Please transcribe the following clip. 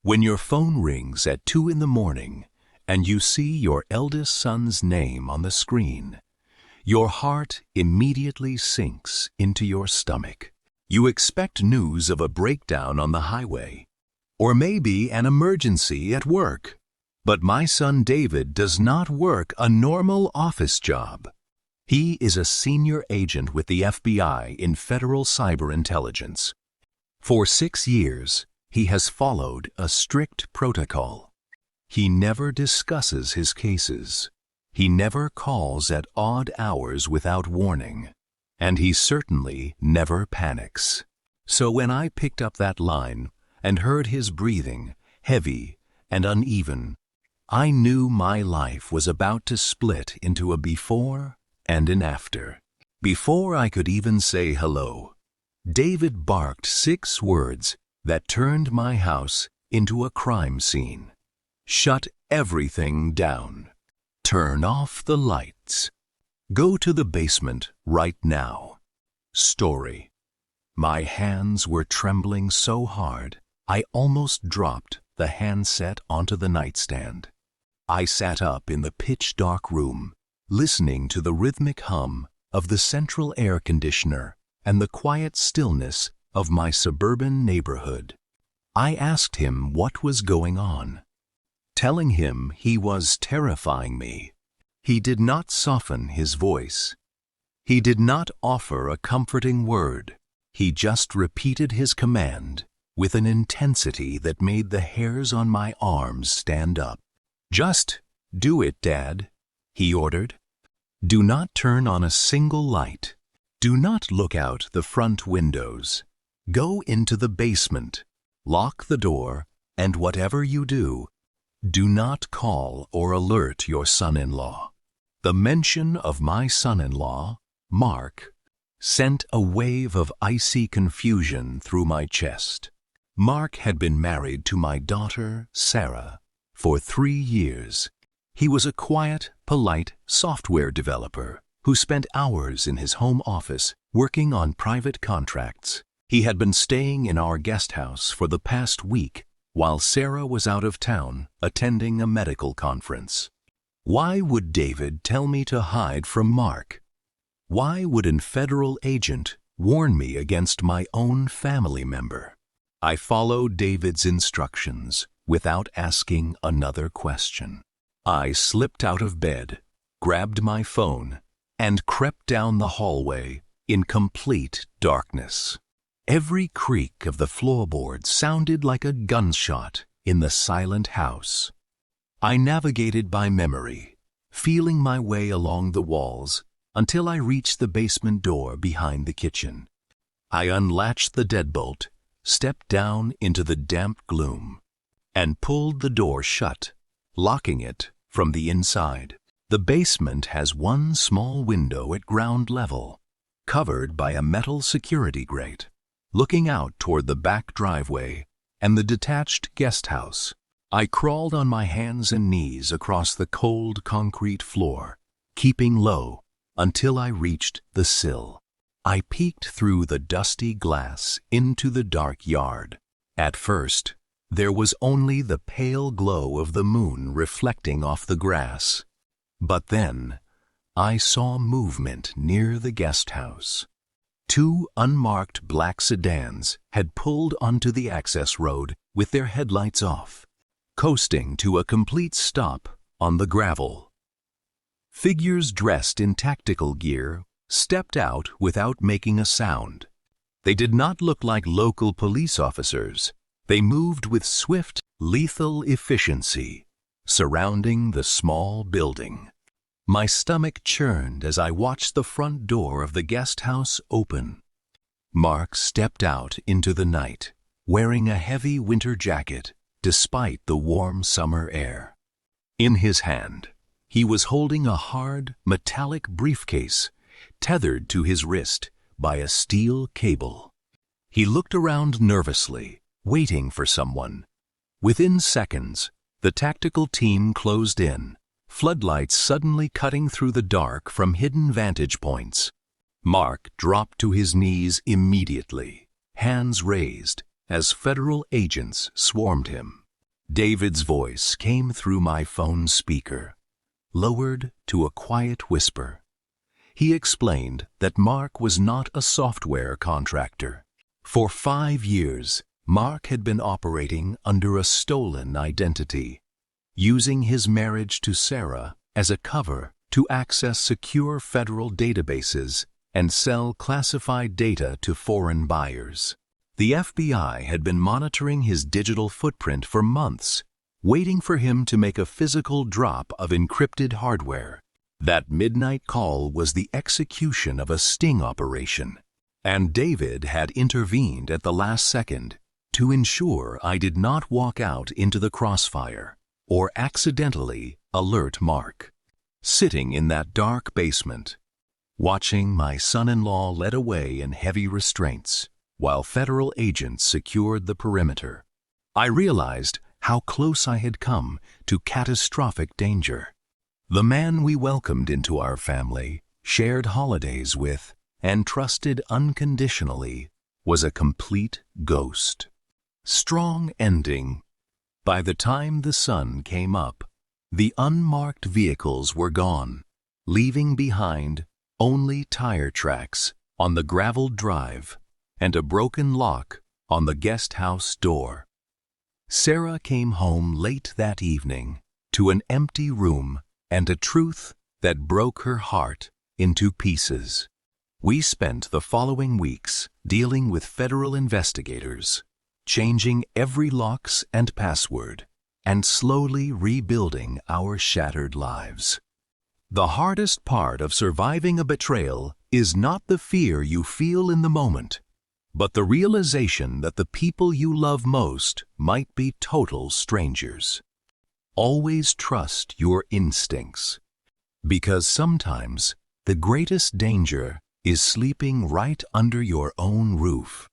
When your phone rings at 2 in the morning and you see your eldest son's name on the screen, your heart immediately sinks into your stomach. You expect news of a breakdown on the highway, or maybe an emergency at work. But my son David does not work a normal office job. He is a senior agent with the FBI in federal cyber intelligence. For 6 years, he has followed a strict protocol. He never discusses his cases. He never calls at odd hours without warning. And he certainly never panics. So when I picked up that line and heard his breathing, heavy and uneven, I knew my life was about to split into a before and an after. Before I could even say hello, David barked 6 words that turned my house into a crime scene. Shut everything down. Turn off the lights. Go to the basement right now. Story. My hands were trembling so hard, I almost dropped the handset onto the nightstand. I sat up in the pitch-dark room, listening to the rhythmic hum of the central air conditioner and the quiet stillness of my suburban neighborhood. I asked him what was going on. Telling him he was terrifying me, he did not soften his voice. He did not offer a comforting word. He just repeated his command with an intensity that made the hairs on my arms stand up. "Just do it, Dad," he ordered. "Do not turn on a single light. Do not look out the front windows. Go into the basement, lock the door, and whatever you do, do not call or alert your son-in-law." The mention of my son-in-law, Mark, sent a wave of icy confusion through my chest. Mark had been married to my daughter, Sarah, for 3 years. He was a quiet, polite software developer who spent hours in his home office working on private contracts. He had been staying in our guest house for the past week while Sarah was out of town attending a medical conference. Why would David tell me to hide from Mark? Why would a federal agent warn me against my own family member? I followed David's instructions without asking another question. I slipped out of bed, grabbed my phone, and crept down the hallway in complete darkness. Every creak of the floorboards sounded like a gunshot in the silent house. I navigated by memory, feeling my way along the walls until I reached the basement door behind the kitchen. I unlatched the deadbolt, stepped down into the damp gloom, and pulled the door shut, locking it from the inside. The basement has one small window at ground level, covered by a metal security grate, looking out toward the back driveway and the detached guest house. I crawled on my hands and knees across the cold concrete floor, keeping low until I reached the sill. I peeked through the dusty glass into the dark yard. At first, there was only the pale glow of the moon reflecting off the grass. But then, I saw movement near the guest house. 2 unmarked black sedans had pulled onto the access road with their headlights off, coasting to a complete stop on the gravel. Figures dressed in tactical gear stepped out without making a sound. They did not look like local police officers. They moved with swift, lethal efficiency, surrounding the small building. My stomach churned as I watched the front door of the guest house open. Mark stepped out into the night, wearing a heavy winter jacket despite the warm summer air. In his hand, he was holding a hard, metallic briefcase tethered to his wrist by a steel cable. He looked around nervously, waiting for someone. Within seconds, the tactical team closed in, floodlights suddenly cutting through the dark from hidden vantage points. Mark dropped to his knees immediately, hands raised, as federal agents swarmed him. David's voice came through my phone speaker, lowered to a quiet whisper. He explained that Mark was not a software contractor. For 5 years, Mark had been operating under a stolen identity, using his marriage to Sarah as a cover to access secure federal databases and sell classified data to foreign buyers. The FBI had been monitoring his digital footprint for months, waiting for him to make a physical drop of encrypted hardware. That midnight call was the execution of a sting operation, and David had intervened at the last second to ensure I did not walk out into the crossfire or accidentally alert Mark. Sitting in that dark basement, watching my son-in-law led away in heavy restraints while federal agents secured the perimeter, I realized how close I had come to catastrophic danger. The man we welcomed into our family, shared holidays with, and trusted unconditionally was a complete ghost. Strong ending. By the time the sun came up, the unmarked vehicles were gone, leaving behind only tire tracks on the graveled drive and a broken lock on the guest house door. Sarah came home late that evening to an empty room and a truth that broke her heart into pieces. We spent the following weeks dealing with federal investigators, changing every locks and password, and slowly rebuilding our shattered lives. The hardest part of surviving a betrayal is not the fear you feel in the moment, but the realization that the people you love most might be total strangers. Always trust your instincts, because sometimes the greatest danger is sleeping right under your own roof.